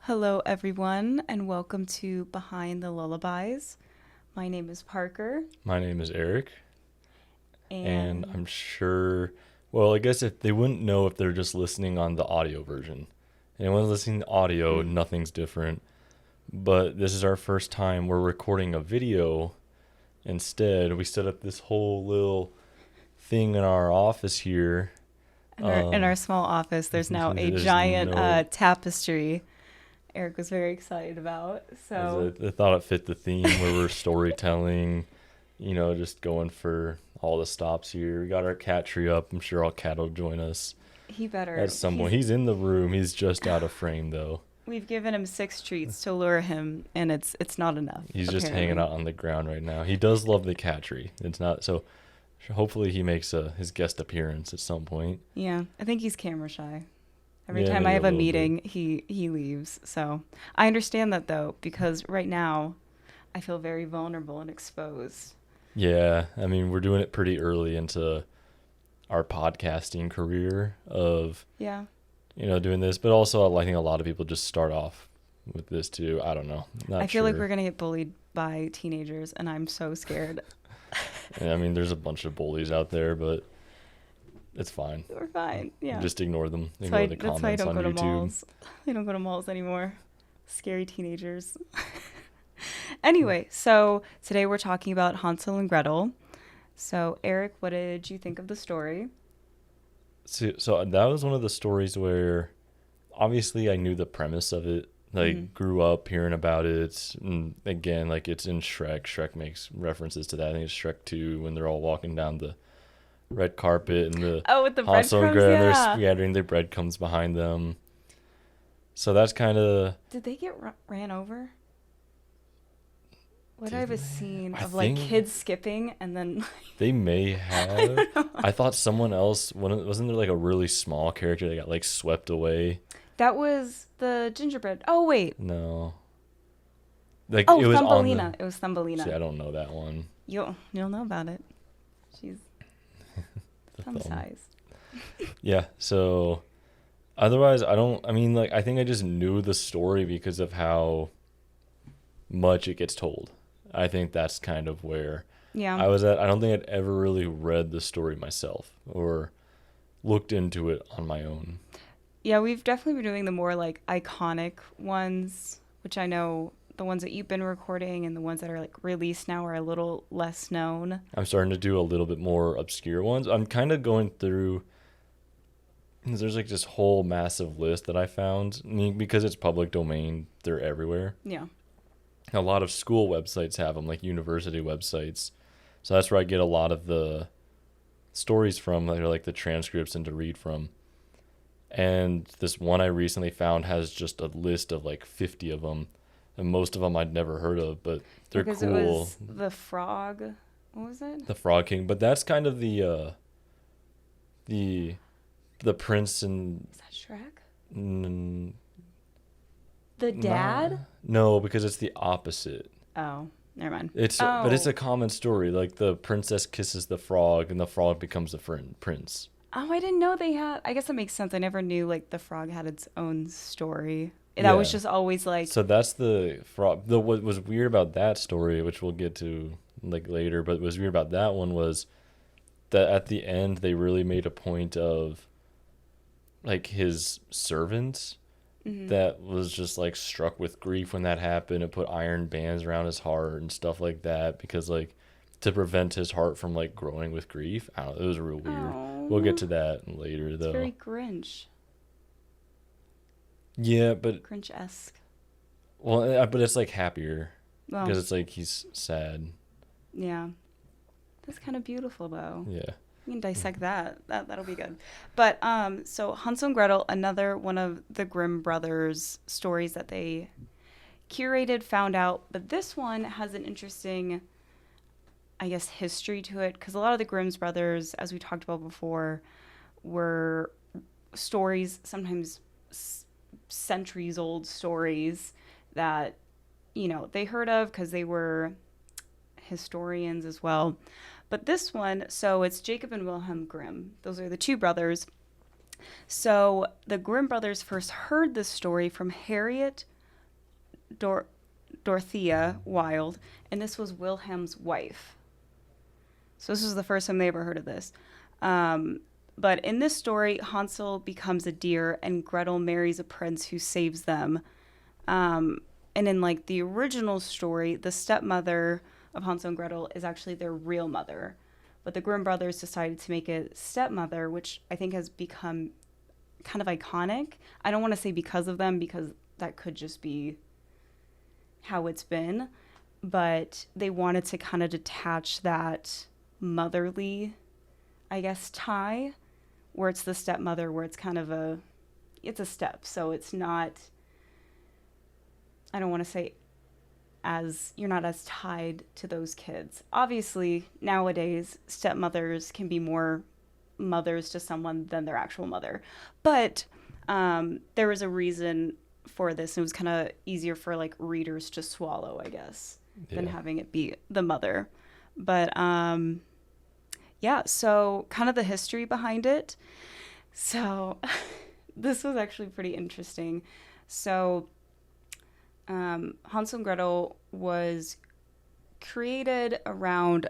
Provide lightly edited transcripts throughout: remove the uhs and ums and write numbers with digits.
Hello, everyone, and welcome to Behind the Lullabies. My name is Parker, My name is Eric, and and I'm sure, well, I guess if they wouldn't know if they're just listening on the audio version. Anyone listening to audio, mm, nothing's different. But this is our first time we're recording a video instead. We set up this whole little thing in our office here. in our small office, there's now a There's giant no, tapestry Eric was very excited about. as So I thought it fit the theme where we're storytelling, just going for all the stops here. We got our cat tree up. I'm sure our cat will join us he better. at some point. He's in the room. He's just out of frame though. We've given him 6 treats to lure him, and it's not enough. He's just hanging Apparently. out on the ground right now. He does love the cat tree. It's not so. Hopefully he makes his guest appearance at some point. Yeah, I think he's camera shy. Every Yeah, time I maybe a have a little bit. meeting, he leaves. So I understand that though, because right now I feel very vulnerable and exposed. Yeah, I mean we're doing it pretty early into our podcasting career of Yeah. doing this, but also I think a lot of people just start off with this too. I don't know, I not feel like sure. we're gonna get bullied by teenagers, and I'm so scared. And I mean there's a bunch of bullies out there, but it's fine. We're fine. Yeah. Just ignore them. That's why. Ignore the That's why I comments don't on go to YouTube. malls. I don't go to malls anymore. Scary teenagers. Anyway, so today we're talking about Hansel and Gretel. So Eric, what did you think of the story? So that was one of the stories where obviously I knew the premise of it. Hmm. Like grew up hearing about it. And again, like it's in Shrek. Shrek makes references to that. I think it's Shrek 2 when they're all walking down the red carpet and the Oh, with the Hansel and breadcrumbs, Gretel, they're yeah. scattering their breadcrumbs behind them. So that's kind of, Did they get ran over? What I did have a they? scene I of like think kids skipping and then they may I have. don't know. I thought someone else, wasn't there like a really small character that got like swept away? That was the gingerbread. Oh wait. No. Like Oh, it was on the, Thumbelina. It was see, Thumbelina. I don't know that one. You'll know about it. She's The thumb thumb. size. Yeah, so otherwise I mean like I think I just knew the story because of how much it gets told. I think that's kind of where Yeah. I was at. I don't think I'd ever really read the story myself or looked into it on my own. Yeah, we've definitely been doing the more like iconic ones, which I know the ones that you've been recording and the ones that are like released now are a little less known. I'm starting to do a little bit more obscure ones. I'm kind of going through, 'cause there's like this whole massive list that I found. I mean, because it's public domain, they're everywhere. Yeah. A lot of school websites have them, like university websites. So that's where I get a lot of the stories from, that are like the transcripts and to read from. And this one I recently found has just a list of like 50 of them. And most of them I'd never heard of, but they're Because it cool. was the frog. What was it? The Frog King, but that's kind of the the prince and Is that Shrek? mm, The nah, dad? no, because it's the opposite. Oh, never mind. But it's Oh. a common story. Like the princess kisses the frog, and the frog becomes the prince. Oh, I didn't know they had. I guess that makes sense. I never knew like the frog had its own story. That was Yeah. just always like, So that's the frog. What was weird about that story, which we'll get to like later, but what was weird about that one was that at the end they really made a point of like his servant mhm. that was just like struck with grief when that happened and put iron bands around his heart and stuff like that because like to prevent his heart from like growing with grief. I don't know, it was real weird. We'll get Oh, to that later it's though. very Grinch, Yeah, but Grinch-esque. but it's like happier Well, because it's like he's sad. yeah, that's kind of beautiful though. Yeah. We can dissect that. That'll be good. But so Hansel and Gretel, another one of the Grimm brothers' stories that they curated, found out. But this one has an interesting, I guess, history to it because a lot of the Grimm's brothers, as we talked about before, were stories, sometimes centuries old stories that they heard of because they were historians as well. But this one, so it's Jacob and Wilhelm Grimm. Those are the two brothers. So the Grimm brothers first heard this story from Harriet Dor- Dorothea Wilde, and this was Wilhelm's wife. So this was the first time they ever heard of this. Um, but in this story, Hansel becomes a deer, and Gretel marries a prince who saves them. Um, and in like the original story, the stepmother of Hansel and Gretel is actually their real mother. But the Grimm brothers decided to make a stepmother, which I think has become kind of iconic. I don't want to say because of them, because that could just be how it's been. But they wanted to kind of detach that motherly, I guess, tie, where it's the stepmother, where it's kind of it's a step. So it's not, I don't want to say as, you're not as tied to those kids. Obviously, nowadays, stepmothers can be more mothers to someone than their actual mother. But there was a reason for this. And it was kind of easier for like readers to swallow, I guess, than having it be the mother. But yeah, so kind of the history behind it. So this was actually pretty interesting. So Hansel and Gretel was created around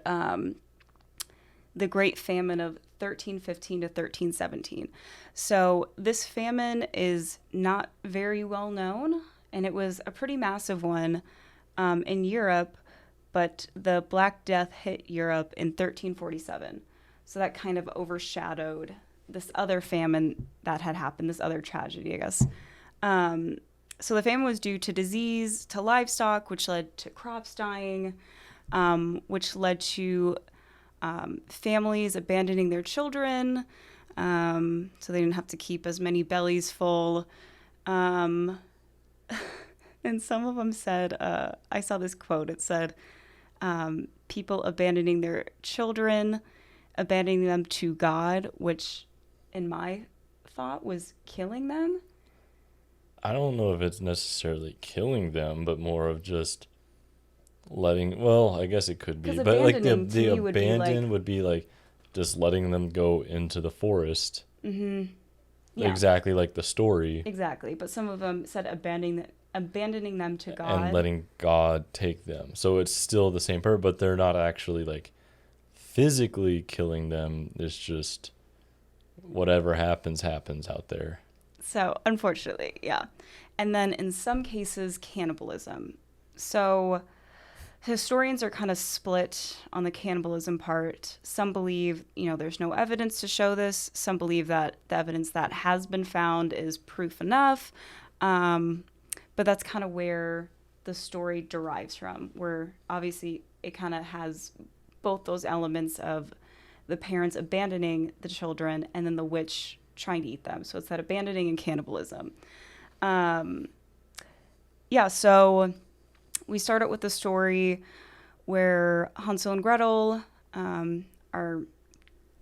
the Great Famine of 1315 to 1317. So this famine is not very well known, and it was a pretty massive one in Europe, but the Black Death hit Europe in 1347. So that kind of overshadowed this other famine that had happened, this other tragedy, I guess. So the famine was due to disease, to livestock, which led to crops dying, which led to families abandoning their children, so they didn't have to keep as many bellies full. And some of them said, I saw this quote, it said, people abandoning their children, abandoning them to God, which in my thought was killing them. I don't know if it's necessarily killing them, but more of just letting. Well, I guess it could be, but like the abandon would be like just letting them go into the forest. Mm-hmm. Yeah. Exactly like the story. Exactly, but some of them said abandoning them to God and letting God take them. So it's still the same purpose, but they're not actually like physically killing them. It's just whatever happens out there. So, unfortunately, yeah. And then in some cases, cannibalism. So, historians are kind of split on the cannibalism part. Some believe, there's no evidence to show this. Some believe that the evidence that has been found is proof enough. But that's kind of where the story derives from, where obviously it kind of has both those elements of the parents abandoning the children and then the witch trying to eat them. So it's that abandoning and cannibalism. So we start out with the story where Hansel and Gretel are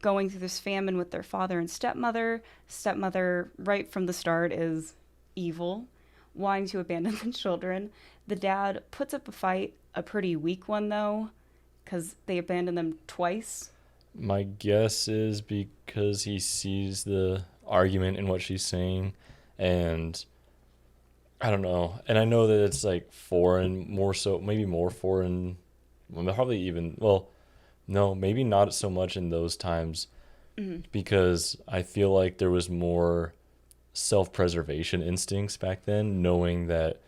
going through this famine with their father and stepmother. Stepmother, right from the start, is evil, wanting to abandon the children. The dad puts up a fight, a pretty weak one, though, because they abandon them twice. My guess is because he sees the argument in what she's saying, and I don't know. And I know that it's like foreign, more so, maybe more foreign, probably even, well, no, maybe not so much in those times, because I feel like there was more self-preservation instincts back then, knowing that,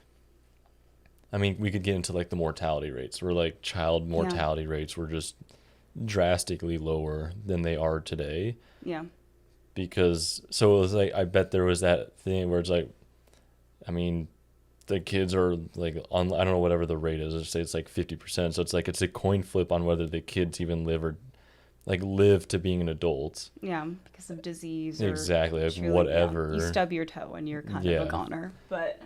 I mean, we could get into like the mortality rates, where like child mortality rates were just drastically lower than they are today. Yeah. Because, so it was like, I bet there was that thing where it's like, I mean, the kids are like, I don't know, whatever the rate is, let's say it's like 50%. So it's like, it's a coin flip on whether the kids even live to being an adult. Yeah, because of disease. Exactly, like whatever. You stub your toe and you're kind of a goner. But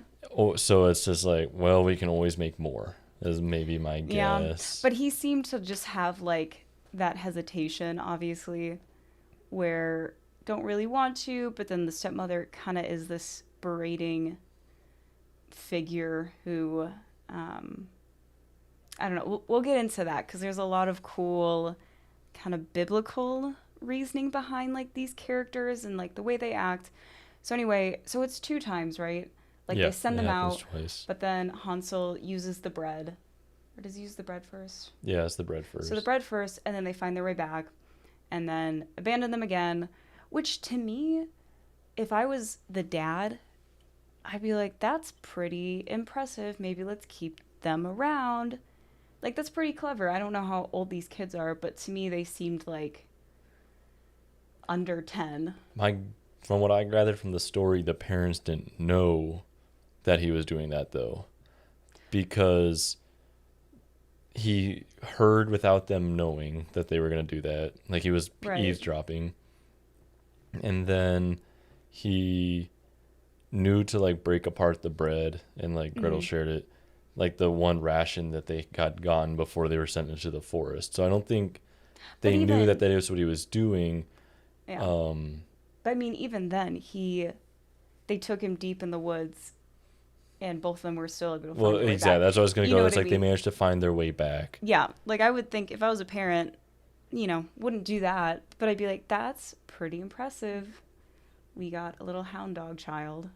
so it's just like, well, we can always make more, is maybe my guess. Yeah, but he seemed to just have like that hesitation, obviously, where don't really want to, but then the stepmother kind of is this berating figure who, I don't know, we'll get into that, because there's a lot of cool kind of biblical reasoning behind like these characters and like the way they act. So anyway, so it's 2 times, right? Like Yeah, they send it them happens out, twice. but then Hansel uses the bread. Or does he use the bread first? Yeah, it's the bread first. So the bread first, and then they find their way back, and then abandon them again. Which to me, if I was the dad, I'd be like, that's pretty impressive. Maybe let's keep them around. Like, that's pretty clever. I don't know how old these kids are, but to me, they seemed like under 10. From what I gathered from the story, the parents didn't know that he was doing that, though, because he heard without them knowing that they were going to do that. Like, he was Right. eavesdropping. And then he knew to, like, break apart the bread, and, like, Gretel shared it, like, the one ration that they had gotten before they were sent into the forest. So I don't think they knew that was what he was doing. Yeah. But I mean, even then, they took him deep in the woods, and both of them were still able to find their way Exactly. back. That's what I was going to You know go. what It's I like they mean? managed to find their way back. Yeah, like I would think if I was a parent, wouldn't do that, but I'd be like, that's pretty impressive. We got a little hound dog child.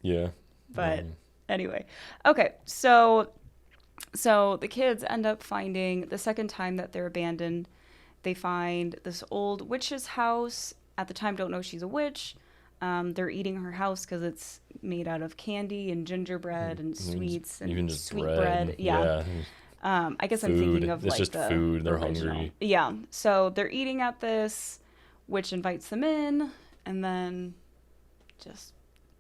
Yeah. But anyway, okay, so the kids end up finding the second time that they're abandoned. They find this old witch's house. At the time, don't know she's a witch. They're eating her house because it's made out of candy and gingerbread and sweets and even just sweet bread. Yeah. I guess I'm Food. thinking of It's like just the food. They're original. hungry. Yeah. So they're eating at this. Witch invites them in, and then just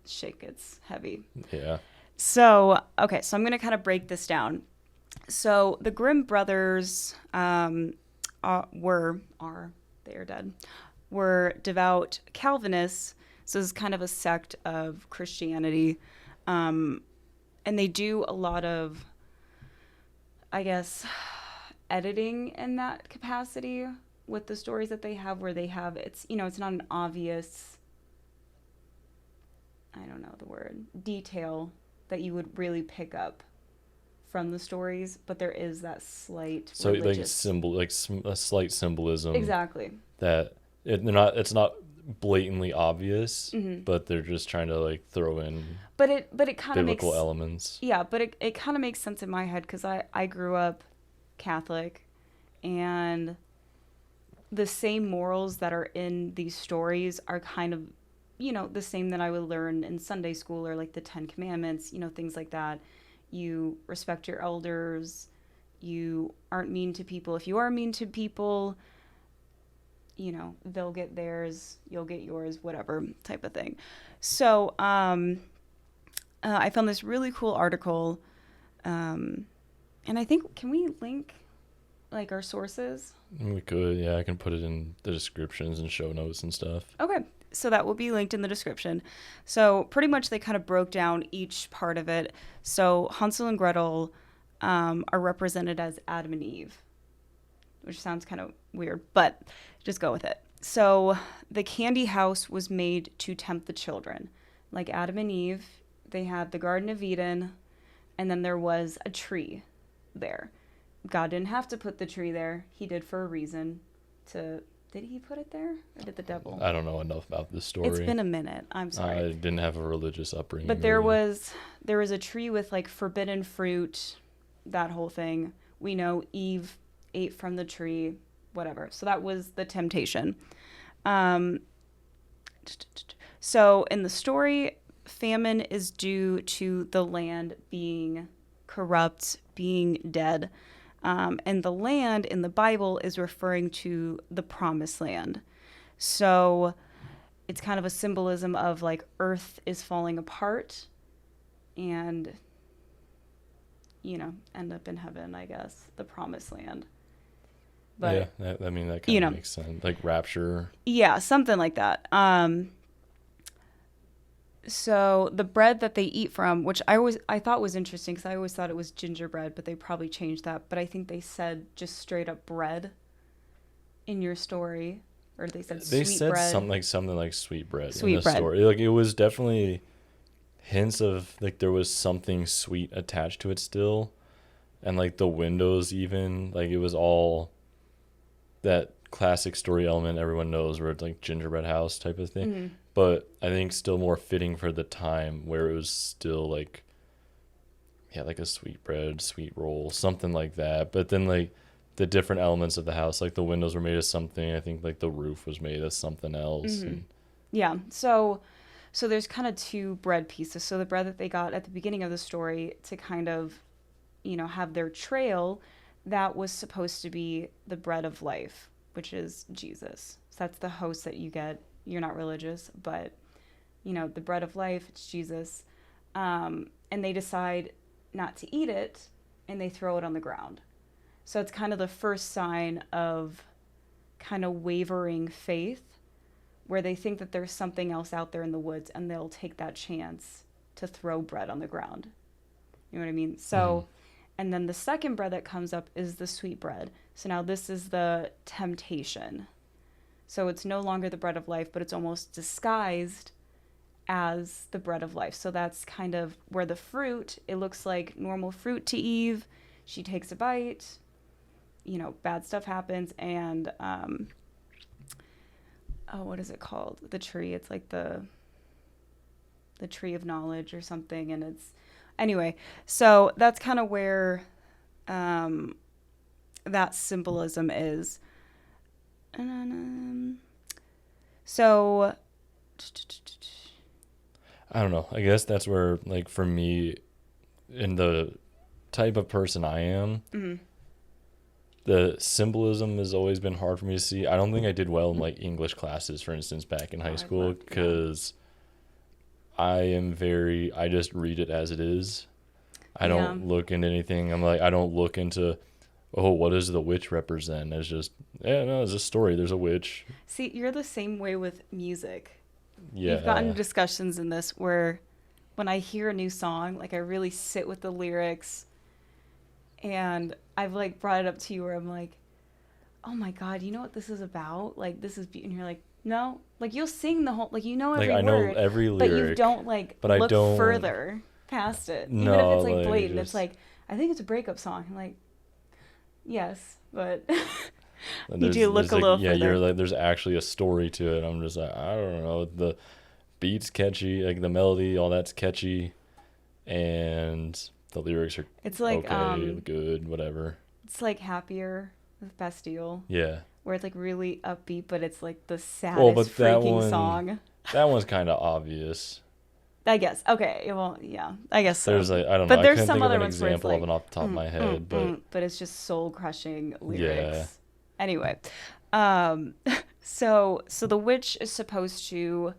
shit gets heavy. Yeah. So okay, so I'm gonna kind of break this down. So the Grimm brothers they are dead, were devout Calvinists. So this is kind of a sect of Christianity. And they do a lot of, I guess, editing in that capacity with the stories that they have, where they have, it's not an obvious, I don't know the word, detail that you would really pick up from the stories, but there is that slight religious... a slight symbolism. Exactly. That it's not blatantly obvious, but they're just trying to like throw in but it kind of makes biblical elements. Yeah, but it kind of makes sense in my head because I grew up Catholic, and the same morals that are in these stories are kind of the same that I would learn in Sunday school, or like the 10 Commandments, things like that. You respect your elders. You aren't mean to people. If you are mean to people, they'll get theirs, you'll get yours, whatever type of thing. So I found this really cool article. And I think, can we link like our sources? We could, yeah. I can put it in the descriptions and show notes and stuff. Okay. So that will be linked in the description. So pretty much they kind of broke down each part of it. So Hansel and Gretel are represented as Adam and Eve, which sounds kind of weird, but just go with it. So the candy house was made to tempt the children. Like Adam and Eve, they had the Garden of Eden, and then there was a tree there. God didn't have to put the tree there. He did for a reason. Did he put it there, or did the devil? I don't know enough about this story. It's been a minute. I'm sorry. I didn't have a religious upbringing. But there was a tree with like forbidden fruit, that whole thing. We know Eve ate from the tree, whatever. So that was the temptation. So in the story, famine is due to the land being corrupt, being dead. And the land in the Bible is referring to the promised land. So it's kind of a symbolism of like earth is falling apart and, end up in heaven, I guess, the promised land. But, yeah, that kind of makes sense. Like rapture. Yeah, something like that. So the bread that they eat from, which I thought was interesting because I always thought it was gingerbread, but they probably changed that. But I think they said just straight up bread in your story, or they said sweet bread. They said something like sweet bread Sweet in the bread. story. Like it was definitely hints of like there was something sweet attached to it still, and like the windows even, like it was all that classic story element everyone knows, where it's like gingerbread house type of thing. but I think still more fitting for the time where it was still like, yeah, like a sweet bread, sweet roll, something like that. But then like the different elements of the house, like the windows were made of something. I think like the roof was made of something else. Mm-hmm. And Yeah. So there's kind of two bread pieces. So the bread that they got at the beginning of the story to kind of, have their trail, that was supposed to be the bread of life, which is Jesus. So that's the host that you get. You're not religious, but the bread of life, it's Jesus. And they decide not to eat it, and they throw it on the ground. So it's kind of the first sign of kind of wavering faith, where they think that there's something else out there in the woods, and they'll take that chance to throw bread on the ground. You know what I mean? mhm. So, and then the second bread that comes up is the sweet bread. So now this is the temptation. So it's no longer the bread of life, but it's almost disguised as the bread of life. So that's kind of where the fruit, it looks like normal fruit to Eve. She takes a bite, bad stuff happens, and oh, what is it called? The tree. It's like the tree of knowledge or something, and it's anyway. So that's kind of where um, that symbolism is. So I don't know. I guess that's where, like, for me, in the type of person I am, mhm. the symbolism has always been hard for me to see. I don't think I did well in, like, English classes, for instance, back in Oh, high I school, love, yeah. because I just read it as it is. I Yeah. don't look into anything. I'm like, I don't look into, oh, what does the witch represent? It's just, yeah, no, it's a story. There's a witch. See, you're the same way with music. We've gotten Yeah. discussions in this where when I hear a new song, like I really sit with the lyrics, and I've like brought it up to you where I'm like, "Oh my God, you know what this is about? Like this is," and you're like, "No," like you'll sing the whole, like Like, every I know word, every but you lyric, don't like but I look don't, further past it, even if no, it's like like, blatant. It's just, like, I think it's a breakup song. I'm like, yes, but and need you to look there's a like, little yeah, you're further. like, there's actually a story to it. I'm just like, I don't know. The beat's catchy, like, the melody, all that's catchy, and the lyrics are It's like okay, good, whatever. it's like Happier with Bastille, Yeah. where it's like really upbeat, but it's like the Well, saddest but that freaking one, song. that one's kind of obvious. I guess. Okay. Well, yeah, I guess so. There's like, I don't know. But I there's couldn't some think of other an ones where it's example of like, it off the top of my head, but but it's just soul crushing yeah. lyrics. Anyway, um, so the witch is supposed to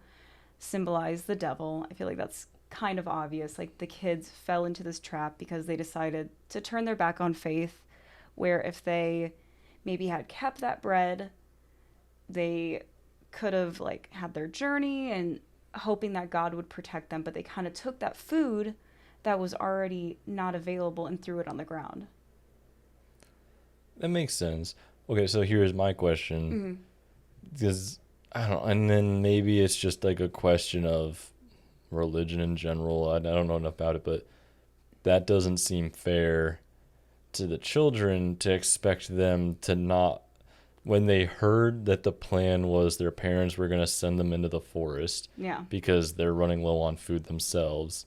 symbolize the devil. I feel like that's kind of obvious. Like the kids fell into this trap because they decided to turn their back on faith, where if they maybe had kept that bread, they could have like had their journey and hoping that God would protect them, but they kind of took that food that was already not available and threw it on the ground. That makes sense. Okay, so here's my question. Mm-hmm. Because, I don't know, and then maybe it's just like a question of religion in general. I don't know enough about it, but that doesn't seem fair to the children to expect them to not, when they heard that the plan was their parents were going to send them into the forest Yeah. because they're running low on food themselves,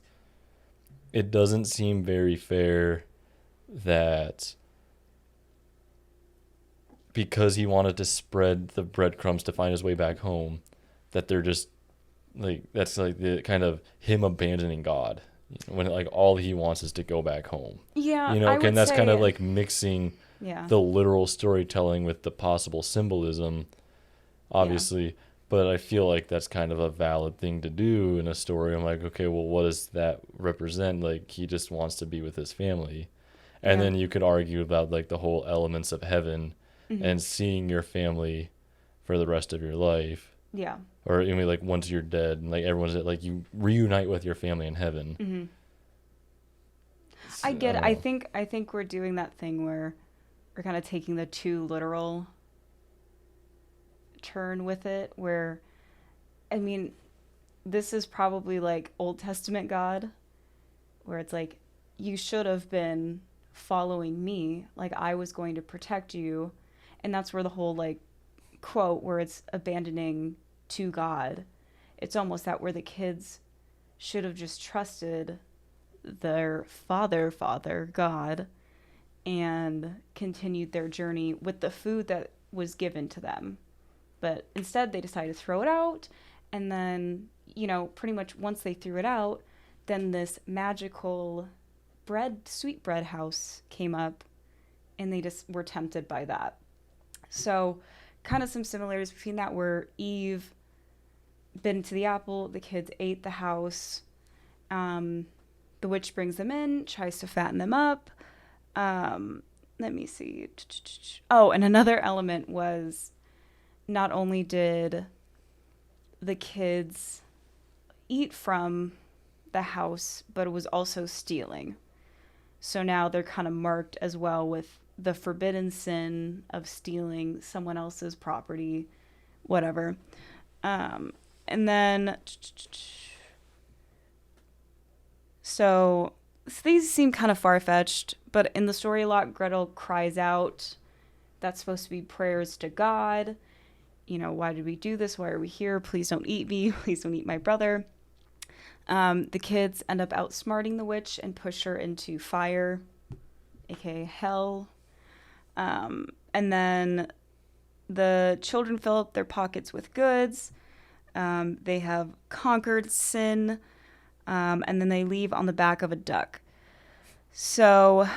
it doesn't seem very fair that because he wanted to spread the breadcrumbs to find his way back home, that they're just like, that's like the kind of him abandoning God when like all he wants is to go back home. Yeah, I And would that's kind of say, like mixing yeah, the literal storytelling with the possible symbolism, yeah, obviously. But I feel like that's kind of a valid thing to do in a story. I'm like, okay, well, what does that represent? Like, he just wants to be with his family. And yeah, then you could argue about like the whole elements of heaven hmm, and seeing your family for the rest of your life. yeah, Or I mean, like once you're dead, and like everyone's like you reunite with your family in heaven. hmm. It's, I I get it. don't know. I think we're doing that thing where we're kind of taking the too literal turn with it. Where, I mean, this is probably like Old Testament God, where it's like, you should have been following me, like I was going to protect you. And that's where the whole like quote where it's abandoning to God it's almost that where the kids should have just trusted their father, God, and continued their journey with the food that was given to them. But instead, they decided to throw it out. And then, pretty much once they threw it out, then this magical sweetbread house came up, and they just were tempted by that. So, kind of some similarities between that, where Eve bit into the apple, the kids ate the house. The witch brings them in, tries to fatten them up. Let me see. Oh, and another element was not only did the kids eat from the house, but it was also stealing. So now they're kind of marked as well with the forbidden sin of stealing someone else's property, whatever. And then, so these seem kind of far-fetched, but in the story a lot, Gretel cries out. That's supposed to be prayers to God. Why did we do this? Why are we here? Please don't eat me. Please don't eat my brother. The kids end up outsmarting the witch and push her into fire, aka hell. And then the children fill up their pockets with goods. They have conquered sin. And then they leave on the back of a duck. So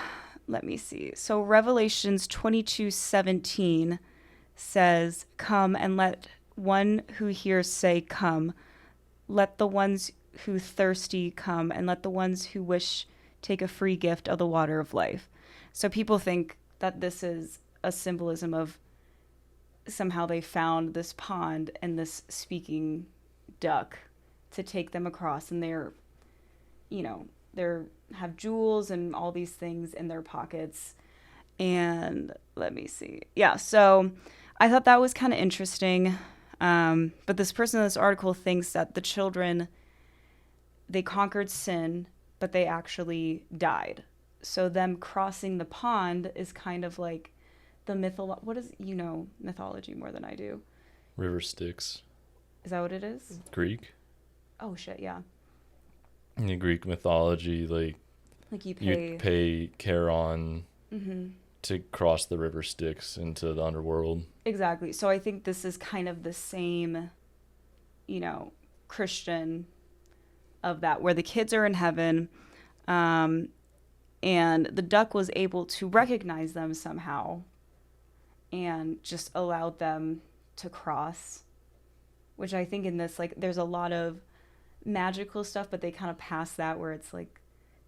let me see. So Revelations 22:17 says, "Come and let one who hears say, 'Come.' Let the ones who thirsty come, and let the ones who wish take a free gift of the water of life." So people think that this is a symbolism of somehow they found this pond and this speaking duck to take them across, and they're have jewels and all these things in their pockets. And let me see. Yeah, so I thought that was kind of interesting. But this person in this article thinks that the children, they conquered sin, but they actually died. So them crossing the pond is kind of like the mythology more than I do. River Styx. Is that what it is? Greek. Oh shit, yeah. In the Greek mythology, like you pay Charon mm-hmm. to cross the river Styx into the underworld. Exactly. So I think this is kind of the same, Christian of that, where the kids are in heaven, and the duck was able to recognize them somehow and just allowed them to cross, which I think in this, like, there's a lot of magical stuff, but they kind of pass that, where it's like,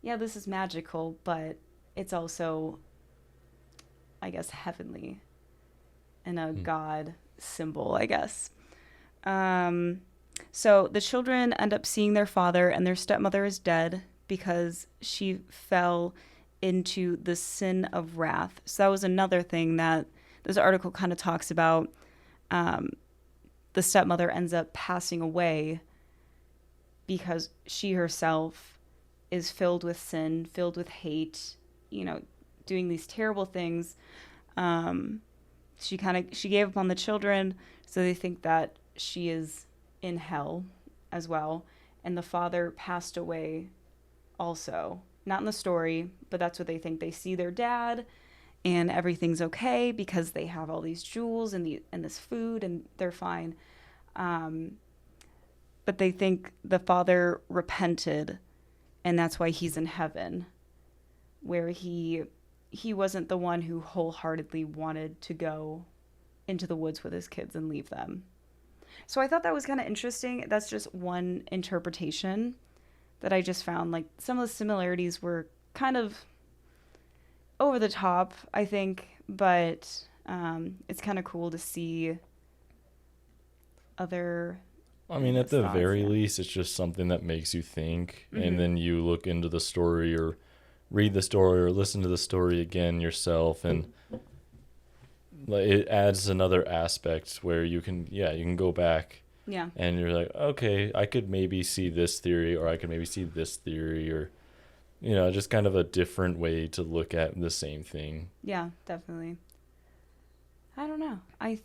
yeah, this is magical, but it's also, I guess, heavenly and a God symbol, I guess. So the children end up seeing their father, and their stepmother is dead because she fell into the sin of wrath. So that was another thing that this article kind of talks about. The stepmother ends up passing away because she herself is filled with sin, filled with hate, doing these terrible things. She gave up on the children, so they think that she is in hell as well. And the father passed away also. Not in the story, but that's what they think. They see their dad, and everything's okay because they have all these jewels and this food, and they're fine. But they think the father repented, and that's why he's in heaven, where he wasn't the one who wholeheartedly wanted to go into the woods with his kids and leave them. So I thought that was kind of interesting. That's just one interpretation that I just found. Like, some of the similarities were kind of over the top, I think, but it's kind of cool to see other... I mean, at the very least, it's just something that makes you think, mm-hmm. and then you look into the story or read the story or listen to the story again yourself, and it adds another aspect where you can go back, and you're like, okay, I could maybe see this theory, or I could maybe see this theory, or just kind of a different way to look at the same thing. Yeah, definitely. I don't know. I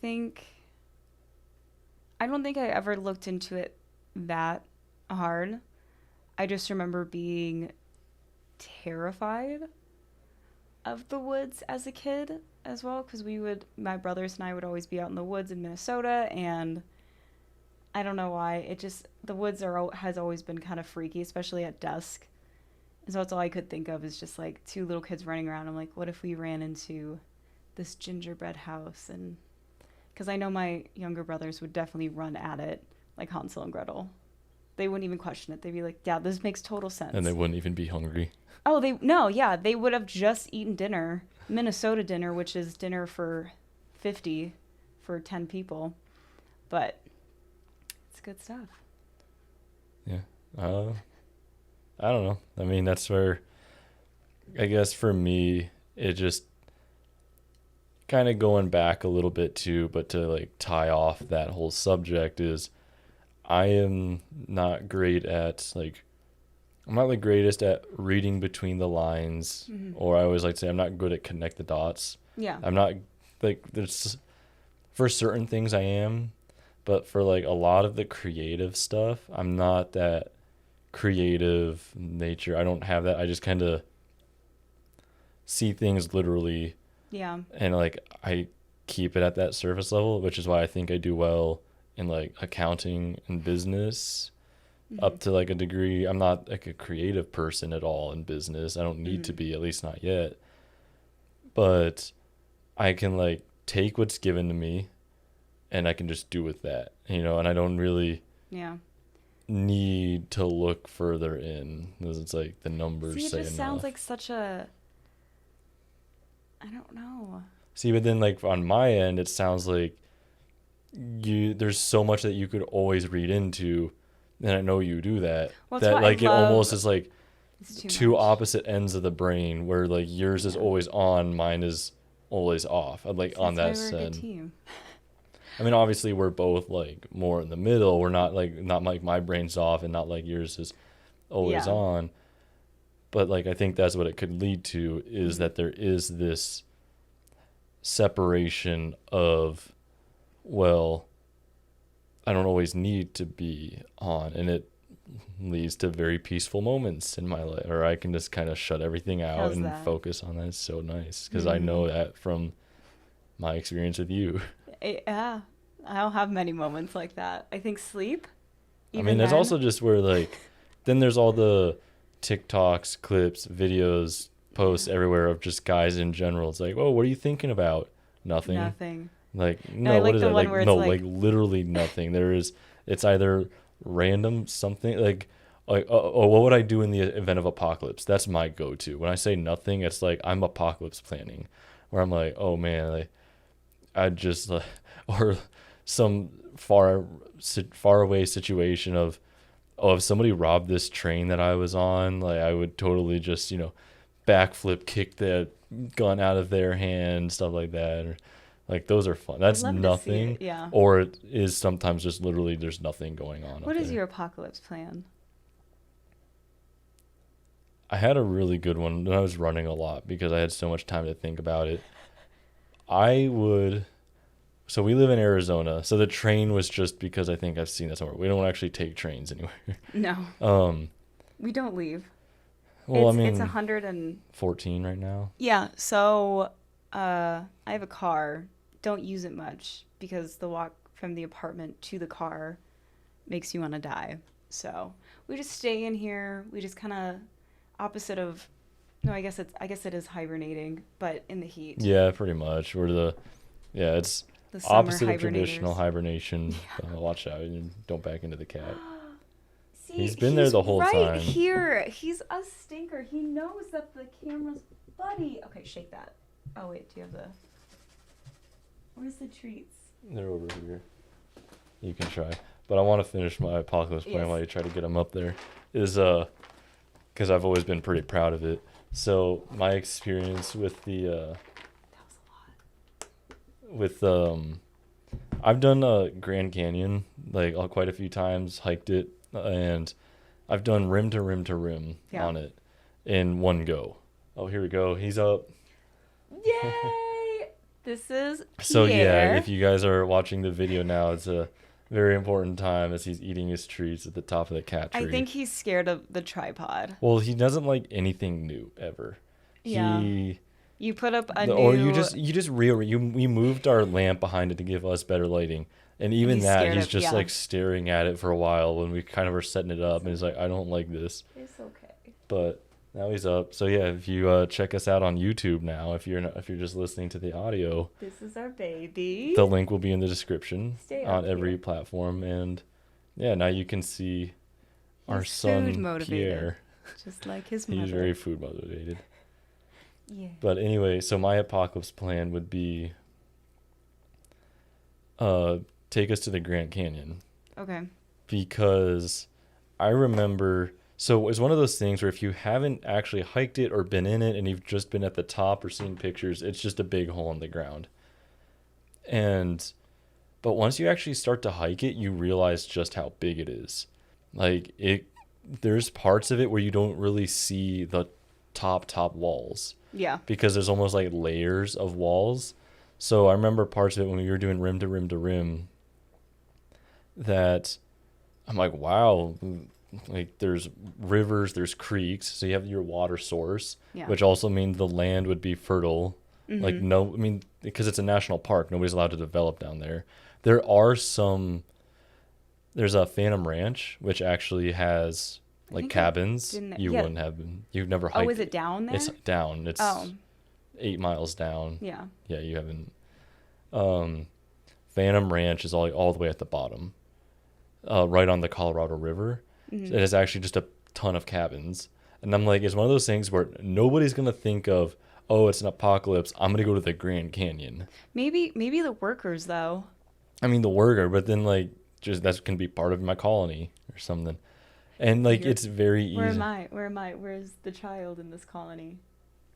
don't think I ever looked into it that hard. I just remember being terrified of the woods as a kid as well, because my brothers and I would always be out in the woods in Minnesota, and I don't know why, the woods has always been kind of freaky, especially at dusk. And so that's all I could think of, is just like two little kids running around. I'm like, what if we ran into this gingerbread house? And because I know my younger brothers would definitely run at it like Hansel and Gretel. They wouldn't even question it. They'd be like, yeah, this makes total sense. And they wouldn't even be hungry. Oh, they would have just eaten dinner, Minnesota dinner, which is dinner for 50 for 10 people. But it's good stuff. Yeah. I don't know. I mean, that's where, I guess for me, it just kind of going back a little bit too, but to like tie off that whole subject is, I am not great at I'm not the greatest at reading between the lines, or I always like to say I'm not good at connect the dots. Yeah. I'm not there's for certain things I am, but for like a lot of the creative stuff, I'm not that creative nature. I don't have that. I just kind of see things literally. Yeah. And like I keep it at that surface level, which is why I think I do well in like accounting and business up to like a degree. I'm not like a creative person at all in business. I don't need to be, at least not yet. But I can like take what's given to me and I can just do with that, and I don't really need to look further in, because it's like the numbers See, it say just enough. sounds like such a, I don't know. See, but then like on my end, it sounds like there's so much that you could always read into, and I know you do that. Well, that like it almost is like two much. opposite ends of the brain, where like yours is always on, mine is always off. I'd like on that side. I mean, obviously we're both like more in the middle. We're not like my brain's off and not like yours is always on. But like I think that's what it could lead to, is that there is this separation of, well, I don't always need to be on, and it leads to very peaceful moments in my life, or I can just kind of shut everything out and focus on that. It's so nice, because I know that from my experience with you. Yeah, I don't have many moments like that. I think sleep. I mean, there's also just where like, then there's all the TikToks, clips, videos, posts everywhere of just guys in general. It's like, oh, what are you thinking about? Nothing. Like, no, what is that? Like, no, like literally nothing. It's either random something, like oh, what would I do in the event of apocalypse? That's my go-to. When I say nothing, it's like I'm apocalypse planning, where I'm like, oh man, like I just or some far away situation of, oh, if somebody robbed this train that I was on, like I would totally just backflip, kick the gun out of their hand, stuff like that. Or like those are fun. That's nothing. Yeah. Or it is sometimes just literally there's nothing going on. What is your apocalypse plan? I had a really good one, and I was running a lot because I had so much time to think about it. So we live in Arizona, so the train was just because I think I've seen that somewhere. We don't actually take trains anywhere. No. We don't leave. Well, it's 114 right now. Yeah, so I have a car. Don't use it much because the walk from the apartment to the car makes you want to die. So we just stay in here. We just kind of opposite of, no, I guess it is hibernating, but in the heat. Yeah, pretty much. It's the opposite of traditional hibernation. Yeah. Watch out, and don't back into the cat. See, he's been there the whole time. Right here. He's a stinker. He knows that the camera's buddy. Okay, shake that. Oh wait, do you have where's the treats? They're over here. You can try. But I want to finish my apocalypse plan while you try to get them up there. Is because I've always been pretty proud of it. So my experience with the that was with I've done Grand Canyon like quite a few times, hiked it, and I've done rim to rim to rim on it in one go. Oh, here we go. He's up. Yay! This is Pierre. So yeah, if you guys are watching the video now, it's very important time as he's eating his treats at the top of the cat tree. I think he's scared of the tripod. Well, he doesn't like anything new ever. Yeah. He You put up a or new. we moved our lamp behind it to give us better lighting. And even He's that, scared he's of- just yeah. like staring at it for a while when we kind of were setting it up, and he's like, "I don't like this." It's okay. But now he's up. So yeah, if you check us out on YouTube now, if you're just listening to the audio, This is our baby. the link will be in the description Stay on up every here. platform. And yeah, now you can see our He's son food motivated. Pierre. Just like his He's mother. very food motivated. Yeah. But anyway, so my apocalypse plan would be take us to the Grand Canyon, Okay. because I remember, so it's one of those things where if you haven't actually hiked it or been in it and you've just been at the top or seen pictures, it's just a big hole in the ground. But once you actually start to hike it, you realize just how big it is. Like there's parts of it where you don't really see the top walls, Yeah. because there's almost like layers of walls. So I remember parts of it when we were doing rim to rim to rim, that I'm like, wow, like there's rivers, there's creeks, so you have your water source, Yeah. which also means the land would be fertile. Like because it's a national park, nobody's allowed to develop down there. There's a Phantom Ranch, which actually has like think cabins. didn't- You yeah. wouldn't have been, you've never hiked. Oh, is it down there? It's down. It's Oh, 8 miles down. yeah. Yeah, you haven't. Phantom Ranch is all the way at the bottom, right on the Colorado River. It is actually just a ton of cabins, and I'm like, it's one of those things where nobody's gonna think of, oh, it's an apocalypse, I'm gonna go to the Grand Canyon. Maybe the workers though. I mean, the worker, but then like, just that can be part of my colony or something, and like You're- it's very easy. Where am I? Where am I? Where's the child in this colony?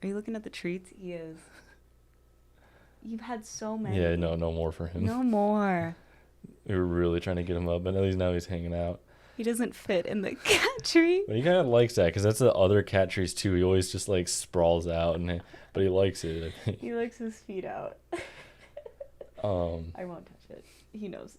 Are you looking at the treats? He is. You've had so many. Yeah, no more for him. No more. We were really trying to get him up, but at least now he's hanging out. He doesn't fit in the cat tree. But he kind of likes that, because that's the other cat trees too. He always just like sprawls out, but he likes it, I think. He likes his feet out. I won't touch it. He knows.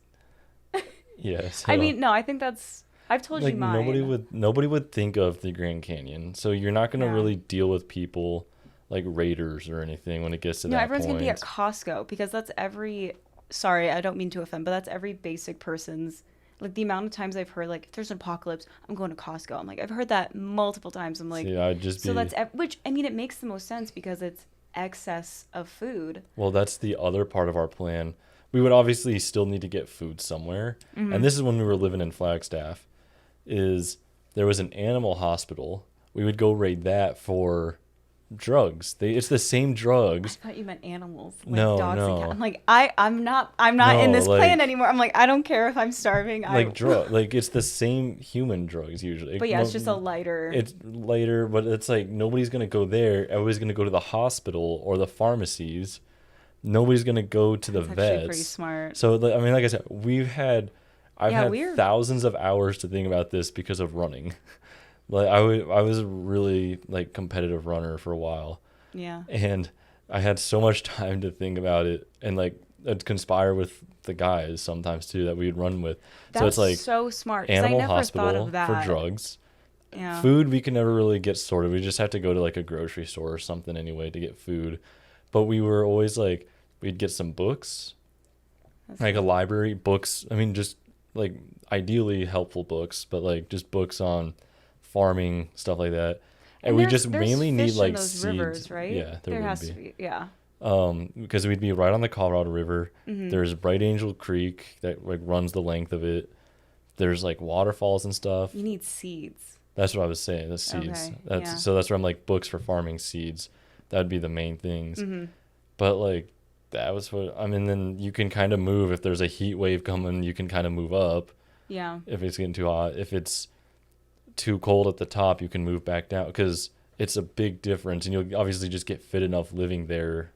Yes. I mean, no, I think that's. I've told like you mine. nobody would think of the Grand Canyon, so you're not gonna Yeah. really deal with people like raiders or anything when it gets to No, that everyone's point. gonna be at Costco because that's every. Sorry, I don't mean to offend, but that's every basic person's. Like the amount of times I've heard, like, if there's an apocalypse, I'm going to Costco. I'm like, I've heard that multiple times. I'm like, See, I'd just so be, which I mean, it makes the most sense because it's excess of food. well, that's the other part of our plan. We would obviously still need to get food somewhere, Mm-hmm. and this is when we were living in Flagstaff. Is there was an animal hospital? We would go raid that for drugs. It's the same I drugs. thought you meant animals, like No, dogs no. and cats. I'm like, I'm not in No, this plan anymore. I'm like, I don't care if I'm starving. Like it's the same human drugs usually. But yeah, it's just a lighter. It's later, but it's like nobody's gonna go there. Everybody's gonna go to the hospital or the pharmacies. Nobody's gonna go to the That's actually pretty vets. smart. So I mean, like I said, I've Yeah, had we're- thousands of hours to think about this because of running. Like I was a really like competitive runner for a while, Yeah. and I had so much time to think about it, and like I'd conspire with the guys sometimes too that we'd run with. That's so it's like so smart. 'Cause animal I never thought hospital of that. for drugs. Yeah. Food we can never really get sorted. We just have to go to like a grocery store or something anyway to get food. But we were always like, we'd get some books, That's like a library, books. I mean, just like ideally helpful books, but like just books on farming, stuff like that. And we just there's mainly need fish in like those seeds. rivers, right? Yeah, there has would to be. be. Yeah. Because we'd be right on the Colorado River. Mm-hmm. There's Bright Angel Creek that like runs the length of it. There's like waterfalls and stuff. You need seeds. That's what I was saying. The seeds. Okay, That's yeah. So that's where I'm like books for farming seeds. That'd be the main things. Mm-hmm. But like that was what I mean. Then you can kind of move if there's a heat wave coming. You can kind of move up Yeah. if it's getting too hot. If it's too cold at the top, you can move back down because it's a big difference, and you'll obviously just get fit enough living there,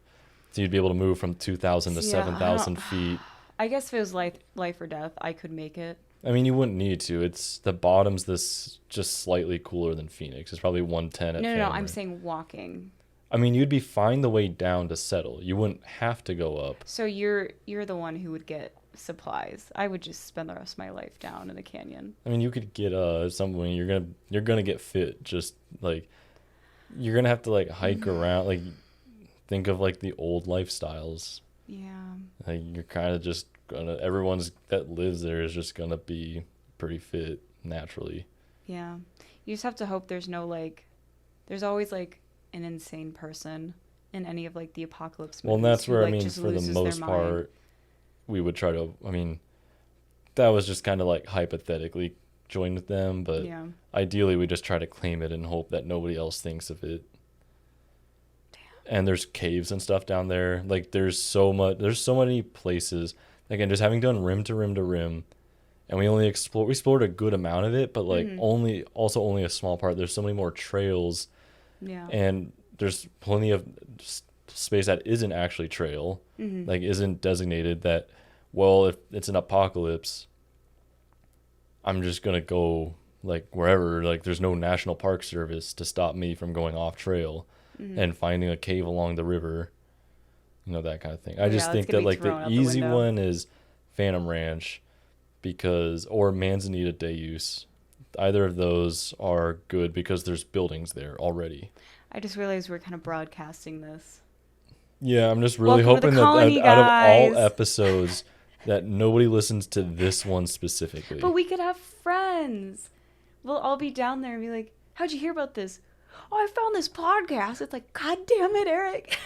so you'd be able to move from 2,000 to Yeah, 7,000 feet. I guess if it was life or death, I could make it. I mean, you wouldn't need to. It's the bottom's this just slightly cooler than Phoenix. It's probably 110 at No, Phantom I'm Ranch. saying walking. I mean, you'd be fine the way down to settle. You wouldn't have to go up. So you're the one who would get supplies. I would just spend the rest of my life down in the canyon. I mean, you could get something. You're gonna get fit. Just like you're gonna have to like hike around. Like think of like the old lifestyles. Yeah. Like you're kind of just gonna everyone's that lives there is just gonna be pretty fit naturally. Yeah. You just have to hope there's no like there's always like an insane person in any of like the apocalypse movies. Well, and that's who, where I like, mean, just for the loses their most mind. part, we would try to. I mean, that was just kind of like hypothetically join with them, but Yeah. ideally we just try to claim it and hope that nobody else thinks of it. And there's caves and stuff down there. Like there's so many places. Again, just having done rim to rim to rim, and we explored a good amount of it, but like only a small part. There's so many more trails, Yeah. and there's plenty of space that isn't actually trail, like isn't designated. That, well, if it's an apocalypse, I'm just gonna go like wherever. Like there's no National Park Service to stop me from going off trail and finding a cave along the river, that kind of thing. I just think that like the easy one is Phantom Ranch, or Manzanita Deus. Either of those are good because there's buildings there already. I just realized we're kind of broadcasting this. Yeah, I'm just really Welcome to the hoping colony, that out of all guys. episodes that nobody listens to this one specifically. But we could have friends. We'll all be down there and be like, how'd you hear about this? Oh, I found this podcast. It's like, God damn it, Eric.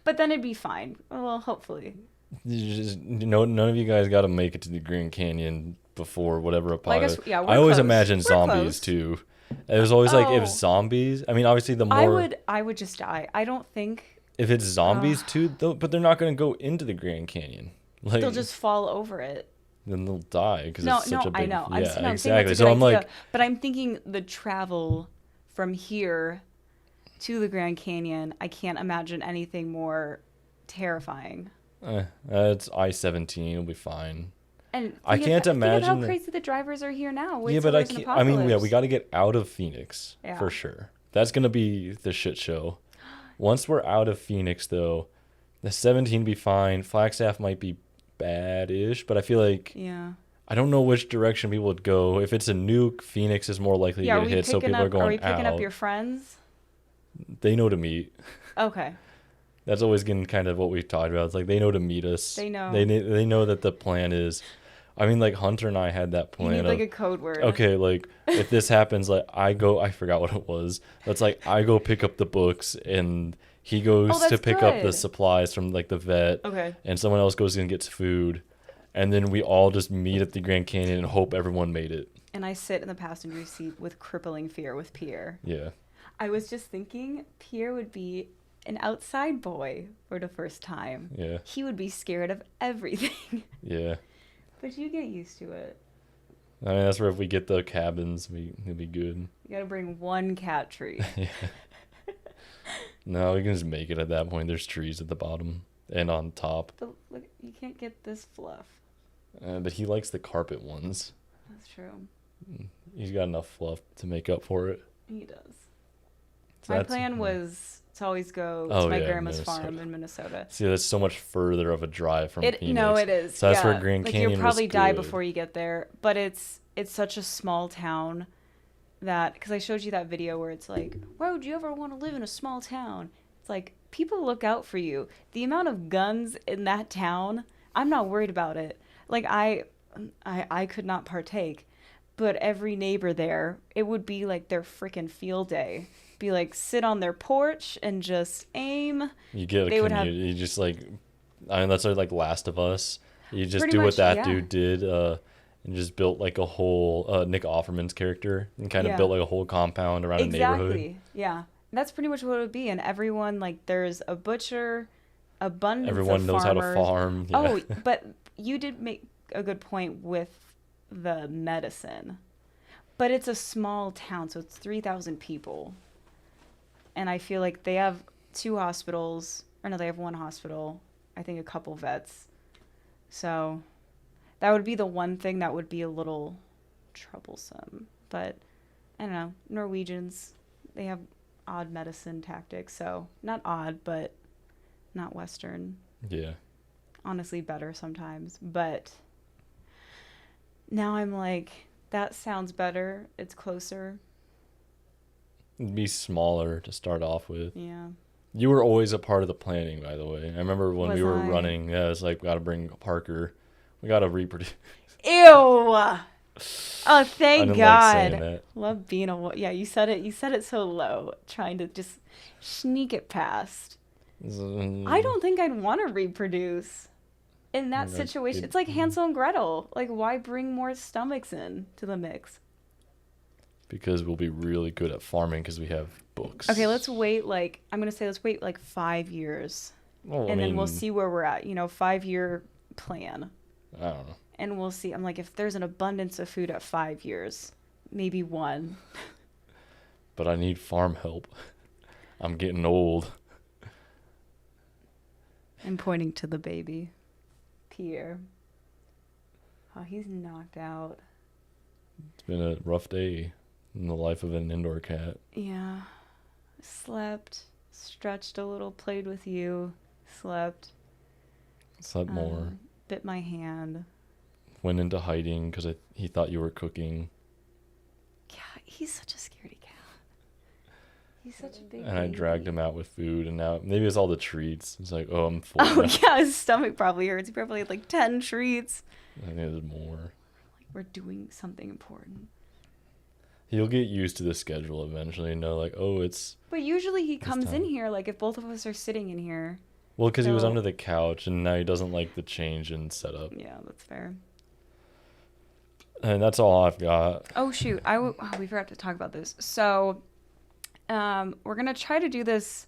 But then it'd be fine. Well, hopefully. None of you guys got to make it to the Grand Canyon before whatever apocalypse. Well, I guess, yeah, I always close. imagine We're zombies close. too. It was always like Oh. if zombies. I mean, obviously the more I would just die. I don't think if it's zombies too, but they're not going to go into the Grand Canyon. Like they'll just fall over it. then they'll die because No, it's such a big. I know. Yeah, I'm saying exactly. that's a So good I'm idea, like, but I'm thinking the travel from here to the Grand Canyon. I can't imagine anything more terrifying. it's I-17. It'll be fine. And I can't think imagine of how crazy the drivers are here now. Wait yeah, till but I there's an can't. I mean, yeah, we apocalypse. got to get out of Phoenix for sure. That's gonna be the shit show. Once we're out of Phoenix, though, the 17 be fine. Flagstaff might be bad-ish, but I feel like I don't know which direction people would go. If it's a nuke, Phoenix is more likely to get hit, so people are going out. Are we picking up your friends? They know to meet. Okay. That's always been kind of what we've talked about. It's like they know to meet us. They know. They know that the plan is. I mean, like Hunter and I had that plan. You need like a code word. Okay, like if this happens, like I forgot what it was. That's like I go pick up the books and he goes to pick up the supplies from like the vet. Okay. And someone else goes and gets food. And then we all just meet at the Grand Canyon and hope everyone made it. And I sit in the passenger seat with crippling fear with Pierre. Yeah. I was just thinking Pierre would be an outside boy for the first time. Yeah. He would be scared of everything. Yeah. But you get used to it. I mean, that's where if we get the cabins, it'll be good. You gotta bring one cat tree. Yeah. No, we can just make it at that point. There's trees at the bottom and on top. But look, you can't get this fluff. But he likes the carpet ones. That's true. He's got enough fluff to make up for it. He does. So My plan was to always go to my grandma's farm in Minnesota. See, that's so much further of a drive from Phoenix. No, it is. So that's where Grand Canyon you'll probably was die good. before you get there. But it's such a small town that, because I showed you that video where it's like, why would you ever want to live in a small town? It's like, people look out for you. The amount of guns in that town, I'm not worried about it. Like, I could not partake. But every neighbor there, it would be like their freaking field day. Be like, sit on their porch and just aim. You get a community. You just like, I mean, that's like Last of Us. You just do what that dude did, and just built like a whole Nick Offerman's character and kind of built like a whole compound around a neighborhood. Exactly. Yeah, that's pretty much what it would be. And everyone, like, there's a butcher, abundance Everyone of knows farmers. how to farm. Yeah. Oh, but you did make a good point with the medicine. But it's a small town, so it's 3,000 people. And I feel like they have 2 hospitals. Or no, they have 1 hospital. I think a couple vets. So that would be the one thing that would be a little troublesome. But I don't know. Norwegians, they have odd medicine tactics. So not odd, but not Western. Yeah. honestly better sometimes. But now I'm like, that sounds better. It's closer. It'd be smaller to start off with. Yeah. You were always a part of the planning, by the way. I remember when Was we were I? running, yeah, it's like, we got to bring Parker. We got to reproduce. Ew. Oh, I thank didn't like saying God. that. Love being yeah, you said it. You said it so low, trying to just sneak it past. I don't think I'd want to reproduce in that situation. It's like Hansel and Gretel. Like, why bring more stomachs in to the mix? Because we'll be really good at farming because we have books. Okay, let's wait. Like, I'm gonna say let's wait like 5 years, Well, and then we'll see where we're at. 5-year plan, I don't know. and we'll see. I'm like, if there's an abundance of food at 5 years, maybe one. But I need farm help. I'm getting old. I'm pointing to the baby, Pierre. Oh, he's knocked out. It's been a rough day in the life of an indoor cat. Yeah. Slept, stretched a little, played with you, slept. Slept more. Bit my hand. Went into hiding because he thought you were cooking. Yeah, he's such a scaredy cat. He's such a big And I baby. dragged him out with food, and now maybe it's all the treats. It's like, oh, I'm full. Oh, now. yeah, his stomach probably hurts. He probably had like 10 treats. I think there's more. Like, we're doing something important. He'll get used to the schedule eventually and know, like, oh, it's... But usually he comes in time. here, like, if both of us are sitting in here. Well, because he was So- under the couch, and now he doesn't like the change in setup. Yeah, that's fair. And that's all I've got. Oh, shoot. We forgot to talk about this. So, we're going to try to do this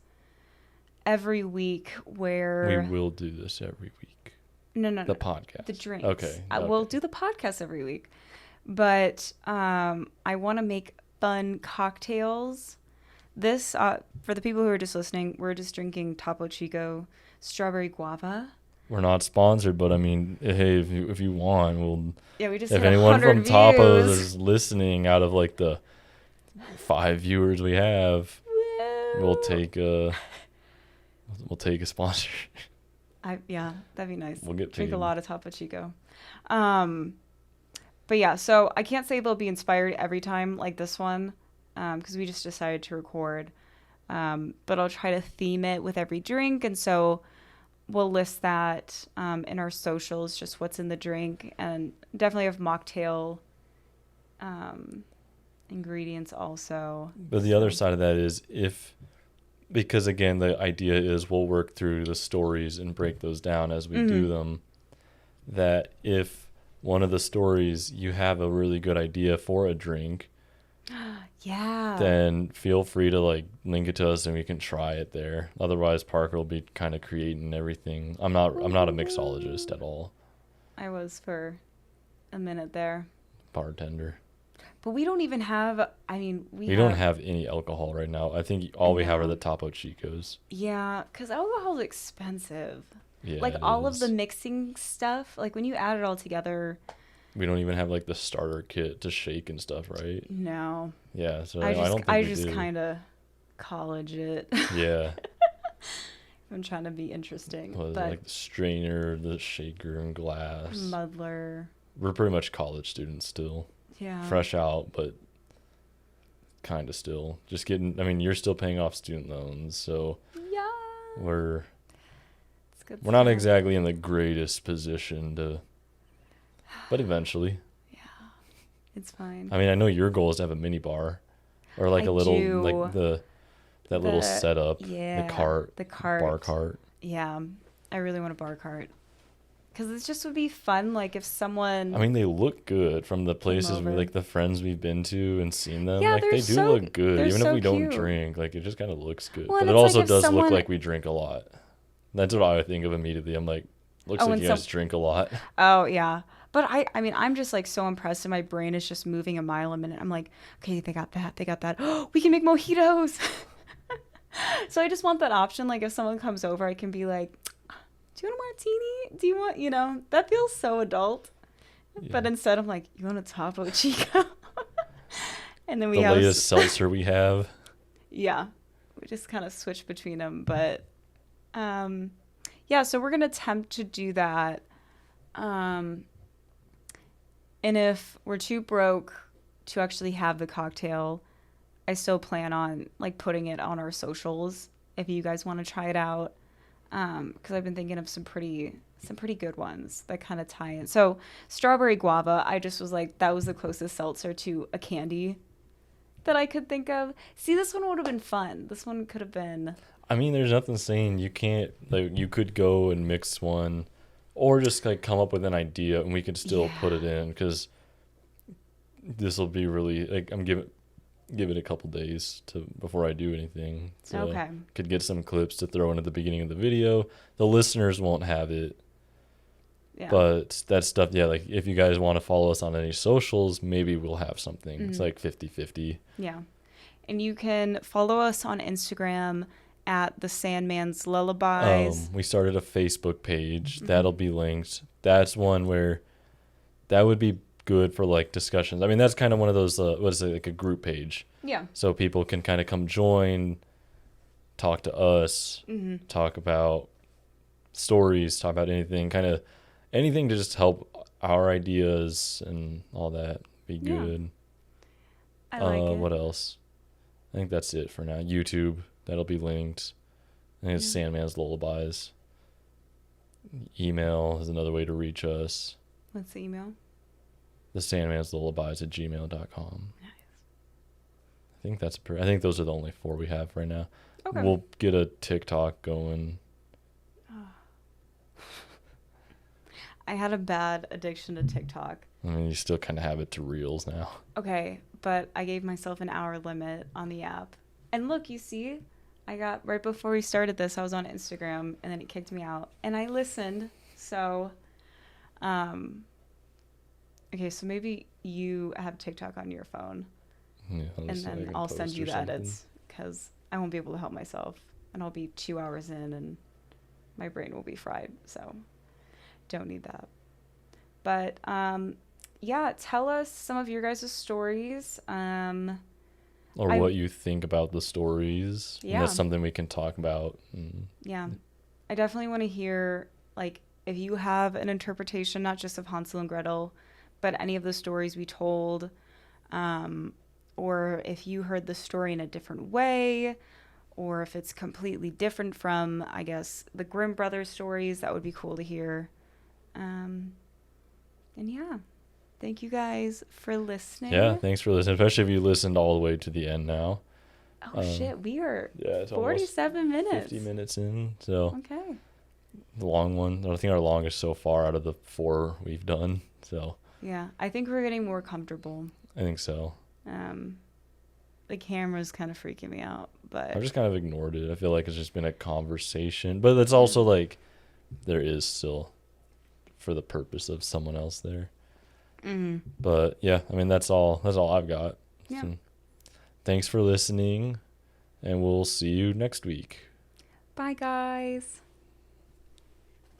every week where... We will do this every week. No. The podcast. The drinks. Okay. We'll do the podcast every week. But I want to make fun cocktails. This, for the people who are just listening, we're just drinking Topo Chico strawberry guava. We're not sponsored, but I mean, hey, if you want, we'll... Yeah, we just If hit anyone 100 from Topo views. is listening out of, like, the 5 viewers we have, we'll take a sponsor. Yeah, that'd be nice. We'll get Drink paid. a lot of Topo Chico. But yeah, so I can't say they'll be inspired every time like this one, because we just decided to record. But I'll try to theme it with every drink, and so we'll list that in our socials, just what's in the drink, and definitely have mocktail ingredients also. But the other side of that is because again, the idea is we'll work through the stories and break those down as we do them, that if one of the stories you have a really good idea for a drink, Yeah. then feel free to like link it to us and we can try it there. Otherwise, Parker will be kind of creating everything. I'm not a mixologist at all. I was for a minute there. Bartender. But we don't even have, We don't have any alcohol right now. I think all we have are the Topo Chicos. Yeah, because alcohol's expensive. Yeah, Like it all of is. the mixing stuff, like when you add it all together, We don't even have like the starter kit to shake and stuff, right? no. Yeah, so I don't think I we just do. kind of college it. Yeah. I'm trying to be interesting. Was but like the strainer, the shaker, and glass. muddler. We're pretty much college students still. Yeah. Fresh out, but kind of still. Just getting, I mean, you're still paying off student loans, so Yeah. we're It's good not stuff. exactly in the greatest position to, but eventually. It's fine. I mean, I know your goal is to have a mini bar or like I a little, do. like that little setup, Yeah. the cart, The cart. bar cart. Yeah. I really want a bar cart. Because it just would be fun, like if someone... I mean, they look good from the places over. like the friends we've been to and seen them. Yeah, Like they're they do so- look good, they're even if so we don't cute. drink. Like it just kind of looks good, Well, but and it it's also like if does look someone- like we drink a lot. That's what I think of immediately. I'm like, looks Oh, like and you guys drink a lot. Oh, yeah. But I mean, I'm just like so impressed, and my brain is just moving a mile a minute. I'm like, okay, they got that. They got that. Oh, we can make mojitos. So I just want that option. Like if someone comes over, I can be like, do you want a martini? Do you want, that feels so adult. But Yeah. instead I'm like, you want a Topo Chico? And then we The have, latest seltzer we have. yeah, we just kind of switch between them. But, yeah, Yeah, so we're going to attempt to do that. And if we're too broke to actually have the cocktail, I still plan on like putting it on our socials if you guys want to try it out. Because I've been thinking of some pretty good ones that kind of tie in. So strawberry guava, I just was like, that was the closest seltzer to a candy that I could think of. See, this one would have been fun. This one could have been. I mean, there's nothing saying you can't, like, you could go and mix one or just, like, come up with an idea and we could still put it in because this will be really, like, give it a couple days before I do anything. So Okay. could get some clips to throw in at the beginning of the video. The listeners won't have it. Yeah. But that stuff, yeah, like if you guys want to follow us on any socials, maybe we'll have something. Mm-hmm. It's like 50-50. Yeah. And you can follow us on Instagram at the Sandman's Lullabies. We started a Facebook page. Mm-hmm. That'll be linked. That's one where that would be good for like discussions. I mean, that's kind of one of those, what is it, like a group page. Yeah. So people can kind of come join, talk to us, talk about stories, talk about anything to just help our ideas and all that be good. I like it. What else? I think that's it for now. YouTube, that'll be linked. I think it's Sandman's Lullabies. Email is another way to reach us. What's the email? The Sandman's Lullabies at gmail.com. Nice. I think those are the only 4 we have right now. Okay. We'll get a TikTok going. I had a bad addiction to TikTok. I mean, you still kind of have it to Reels now. Okay, but I gave myself an hour limit on the app. And look, you see, I got, right before we started this, I was on Instagram, and then it kicked me out. And I listened, so, okay, so maybe you have TikTok on your phone. Yeah, and then I'll send you the edits, because I won't be able to help myself. And I'll be 2 hours in, and my brain will be fried, so don't need that. But, yeah, tell us some of your guys' stories. Or what you think about the stories. Yeah. And that's something we can talk about. Yeah. I definitely want to hear, like, if you have an interpretation, not just of Hansel and Gretel, but any of the stories we told, or if you heard the story in a different way, or if it's completely different from, I guess, the Grimm brothers stories, that would be cool to hear. And yeah, thank you guys for listening. Yeah, thanks for listening, especially if you listened all the way to the end now. Oh, shit, we are it's 47 minutes. 50 minutes in, so. Okay. The long one. I think our longest so far out of the 4 we've done, so. Yeah, I think we're getting more comfortable. I think so. The camera's kind of freaking me out, but I've just kind of ignored it. I feel like it's just been a conversation, but it's also like there is still for the purpose of someone else there. But yeah, I mean that's all I've got. Yeah. So, thanks for listening, and we'll see you next week. Bye, guys.